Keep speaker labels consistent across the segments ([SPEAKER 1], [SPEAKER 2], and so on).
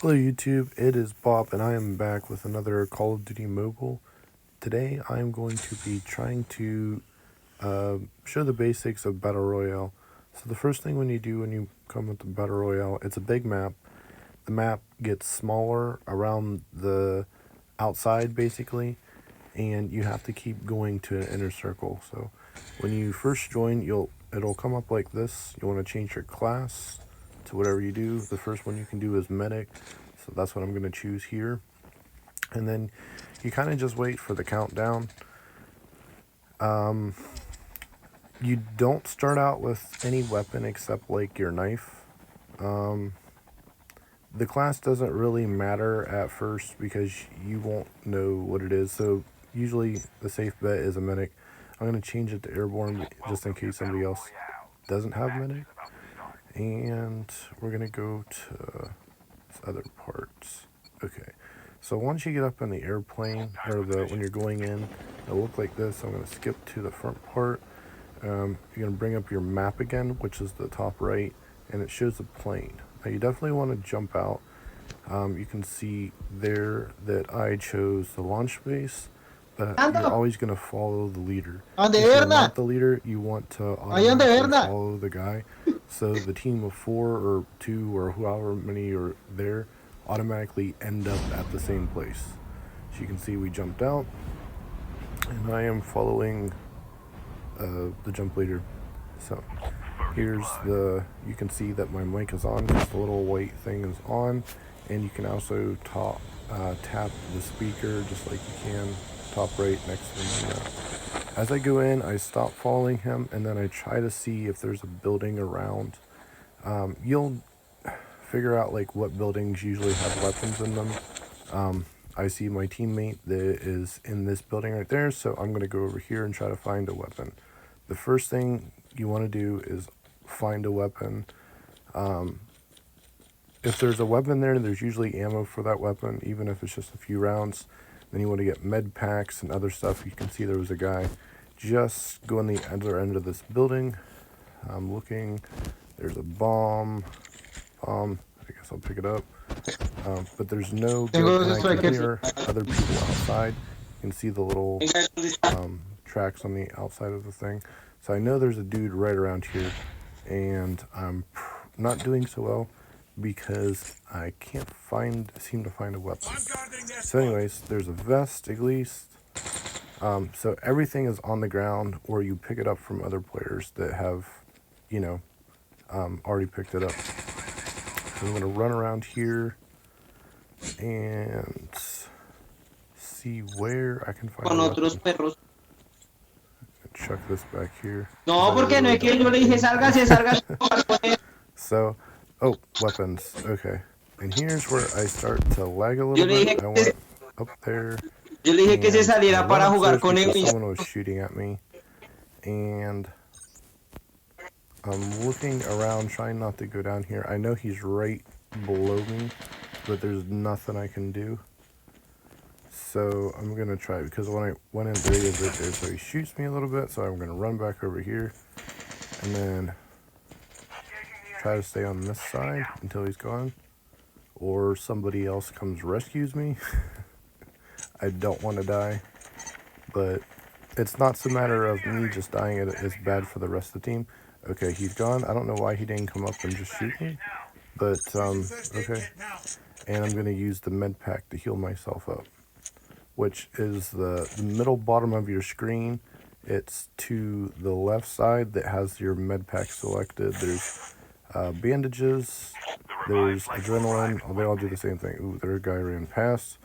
[SPEAKER 1] Hello YouTube, it is Bob and I am back with another Call of Duty Mobile. Today I am going to be trying to show the basics of Battle Royale. So the first thing when you do when you come with the Battle Royale, it's a big map. The map gets smaller around the outside basically, and you have to keep going to an inner circle. So when you first join, it'll come up like this. You want to change your class to whatever you do. The first one you can do is medic, so that's what I'm going to choose here. And then you kind of just wait for the countdown. You don't start out with any weapon except like your knife. The class doesn't really matter at first because you won't know what it is. So usually the safe bet is a medic. I'm going to change it to airborne just in case somebody else doesn't have medic. And we're going to go to other parts. Okay. So once you get up in the airplane, or when you're going in, it'll look like this. I'm going to skip to the front part. You're going to bring up your map again, which is the top right, and it shows the plane. Now you definitely want to jump out. You can see there that I chose the launch base, but you're
[SPEAKER 2] Ando,
[SPEAKER 1] always going to follow the leader.
[SPEAKER 2] ande
[SPEAKER 1] If you're not
[SPEAKER 2] verna,
[SPEAKER 1] the leader, you want to
[SPEAKER 2] ahí ande
[SPEAKER 1] automatically
[SPEAKER 2] verna.
[SPEAKER 1] follow the guy. So the team of 4 or 2 or however many are there automatically end up at the same place. So you can see we jumped out, and I am following the jump leader. So here's you can see that my mic is on because the little white thing is on, and you can also tap the speaker just like you can top right next to me. As I go in, I stop following him, and then I try to see if there's a building around. You'll figure out like what buildings usually have weapons in them. I see my teammate that is in this building right there, so I'm going to go over here and try to find a weapon. The first thing you want to do is find a weapon. If there's a weapon there, there's usually ammo for that weapon, even if it's just a few rounds. Then you want to get med packs and other stuff. You can see there was a guy just going the other end of this building. I'm looking. There's a bomb. I guess I'll pick it up. But there's no
[SPEAKER 2] Tengo
[SPEAKER 1] good,
[SPEAKER 2] dos
[SPEAKER 1] and I can
[SPEAKER 2] strikers.
[SPEAKER 1] hear other people outside. You can see the little tracks on the outside of the thing. So I know there's a dude right around here, and I'm not doing so well because I can't seem to find a weapon. So anyways, there's a vest at least. So everything is on the ground, or you pick it up from other players that have, already picked it up. So I'm gonna run around here and see where I can find
[SPEAKER 2] Con
[SPEAKER 1] a
[SPEAKER 2] otros
[SPEAKER 1] weapon.
[SPEAKER 2] perros.
[SPEAKER 1] Chuck this back here.
[SPEAKER 2] No, porque no
[SPEAKER 1] Really
[SPEAKER 2] es que yo le dije sálgase, sálgase.
[SPEAKER 1] So, oh, weapons. Okay. And here's where I start to lag a
[SPEAKER 2] Yo
[SPEAKER 1] little
[SPEAKER 2] le dije
[SPEAKER 1] bit. I went up there,
[SPEAKER 2] yo le dije que se
[SPEAKER 1] and I
[SPEAKER 2] saliera
[SPEAKER 1] went
[SPEAKER 2] para jugar
[SPEAKER 1] upstairs
[SPEAKER 2] con él.
[SPEAKER 1] because someone was shooting at me. And I'm looking around, trying not to go down here. I know he's right below me, but there's nothing I can do. So I'm going to try, because when I went in, there he is right there. So he shoots me a little bit, so I'm going to run back over here. And then try to stay on this side until he's gone. Or somebody else comes rescues me. I don't want to die. But it's not so matter of me just dying, it's bad for the rest of the team. Okay, he's gone. I don't know why he didn't come up and just shoot me. But, okay. And I'm going to use the med pack to heal myself up, which is the middle bottom of your screen. It's to the left side that has your med pack selected. There's bandages, there's adrenaline. Oh, they all do the same thing. Ooh, there's a guy ran past.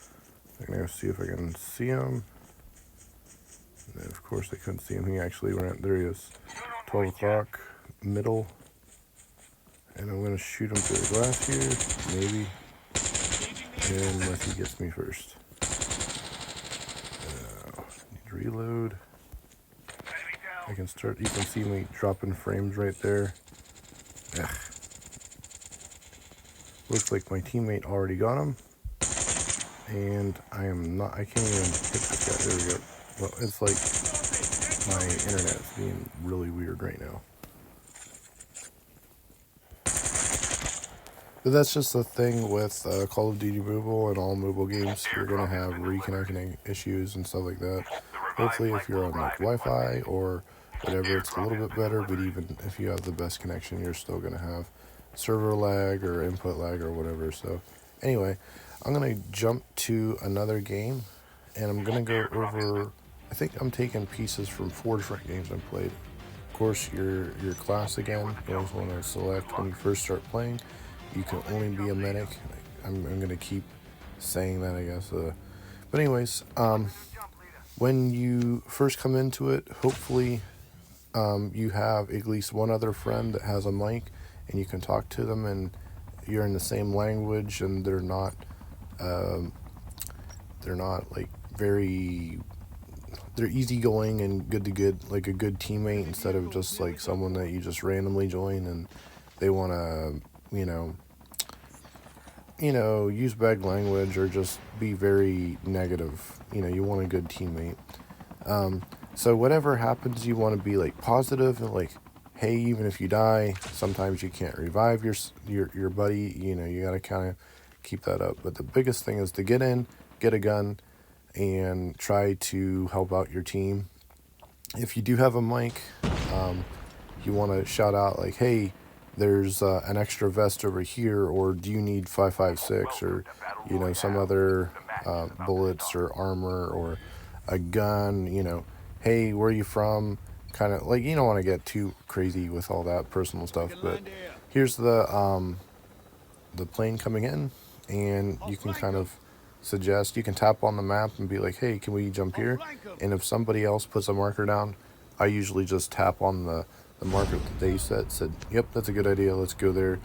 [SPEAKER 1] I'm going to see if I can see him. And of course, I couldn't see him. He actually ran. There he is. 12 o'clock, middle. And I'm going to shoot him through the glass here. Maybe. Unless he gets me first. Need to reload. I can start. You can see me dropping frames right there. Ugh. Looks like my teammate already got him. And I am not. I can't even hit this guy. There we go. Well, it's like my internet is being really weird right now. But that's just the thing with Call of Duty Mobile and all mobile games. You're gonna have reconnecting issues and stuff like that. Hopefully, if you're on like Wi-Fi or whatever, it's a little bit better. But even if you have the best connection, you're still gonna have server lag or input lag or whatever. So, anyway, I'm gonna jump to another game, and I'm gonna go over. I think I'm taking pieces from 4 different games I've played. Of course, your class again. You always want to select when you first start playing. You can only be a medic. I'm gonna keep saying that, I guess. But anyways, when you first come into it, hopefully you have at least one other friend that has a mic, and you can talk to them, and you're in the same language, and um, they're not like very. They're easygoing and good to good, like a good teammate instead of just like someone that you just randomly join and they want to, you know, use bad language or just be very negative. You want a good teammate. So whatever happens, you want to be like positive and like, hey, even if you die, sometimes you can't revive your buddy. You gotta kind of keep that up. But the biggest thing is to get in, get a gun, and try to help out your team. If you do have a mic, you want to shout out like, hey, there's an extra vest over here, or do you need 5.56, or some other bullets or armor or a gun. Hey, where are you from? Kind of like, you don't want to get too crazy with all that personal stuff, but here's the plane coming in, and you can kind of suggest, you can tap on the map and be like, hey, can we jump here? And if somebody else puts a marker down, I usually just tap on the marker that they said, yep, that's a good idea, let's go there.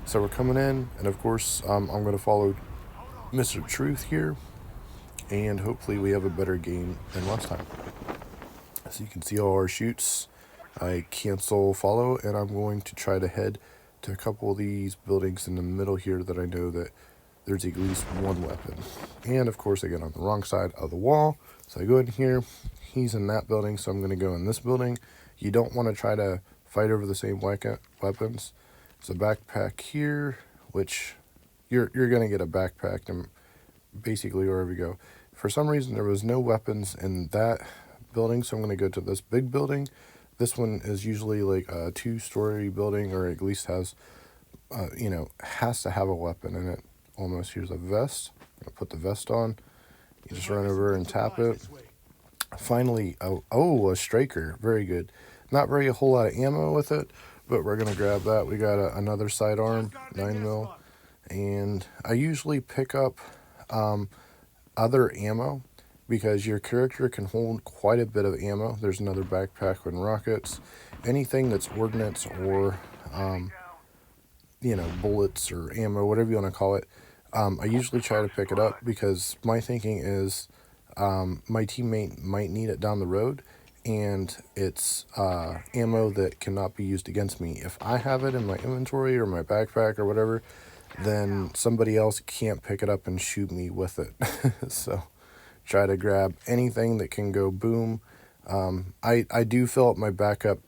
[SPEAKER 1] So we're coming in, and of course, I'm going to follow Mr. Truth here, and hopefully we have a better game than last time. So you can see all our shoots. I cancel follow, and I'm going to try to head to a couple of these buildings in the middle here that I know that there's at least one weapon. And of course I get on the wrong side of the wall, so I go in here. He's in that building, so I'm going to go in this building. You don't want to try to fight over the same weapons. There's a backpack here, which you're going to get a backpack and basically wherever you go. For some reason there was no weapons in that building, so I'm going to go to this big building. This one is usually like a 2-story building, or at least has to have a weapon in it almost. Here's a vest. I'm going to put the vest on. You just run over and tap it. Finally, a striker. Very good. Not very a whole lot of ammo with it, but we're going to grab that. We got another sidearm, 9mm. And I usually pick up other ammo, because your character can hold quite a bit of ammo. There's another backpack with rockets. Anything that's ordnance or, bullets or ammo, whatever you want to call it. I usually try to pick it up because my thinking is my teammate might need it down the road, and it's ammo that cannot be used against me. If I have it in my inventory or my backpack or whatever, then somebody else can't pick it up and shoot me with it. So try to grab anything that can go boom. I do fill up my backpack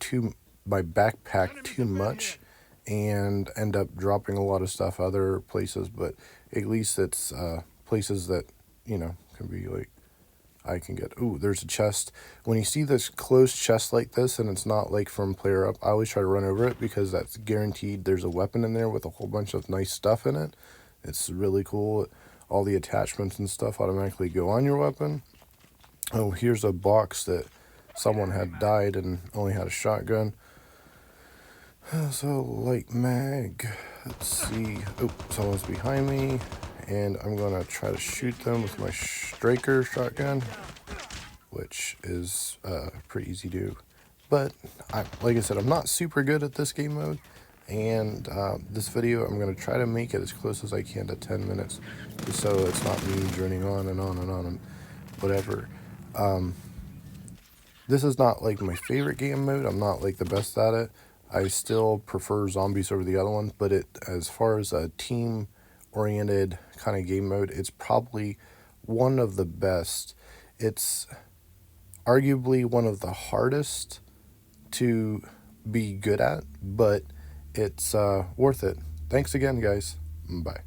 [SPEAKER 1] too much and end up dropping a lot of stuff other places, but at least it's places that can be like, I can get. Ooh, there's a chest. When you see this closed chest like this and it's not like from player up, I always try to run over it, because that's guaranteed there's a weapon in there with a whole bunch of nice stuff in it. It's really cool. All the attachments and stuff automatically go on your weapon. Oh, here's a box that someone had died and only had a shotgun. So, light mag. Let's see. Oh, someone's behind me. And I'm going to try to shoot them with my striker shotgun, which is pretty easy to do. But, like I said, I'm not super good at this game mode. And this video, I'm going to try to make it as close as I can to 10 minutes, just so it's not me droning on and on and on and whatever. This is not like my favorite game mode. I'm not like the best at it. I still prefer zombies over the other ones, but as far as a team-oriented kind of game mode, it's probably one of the best. It's arguably one of the hardest to be good at, but it's worth it. Thanks again, guys. Bye.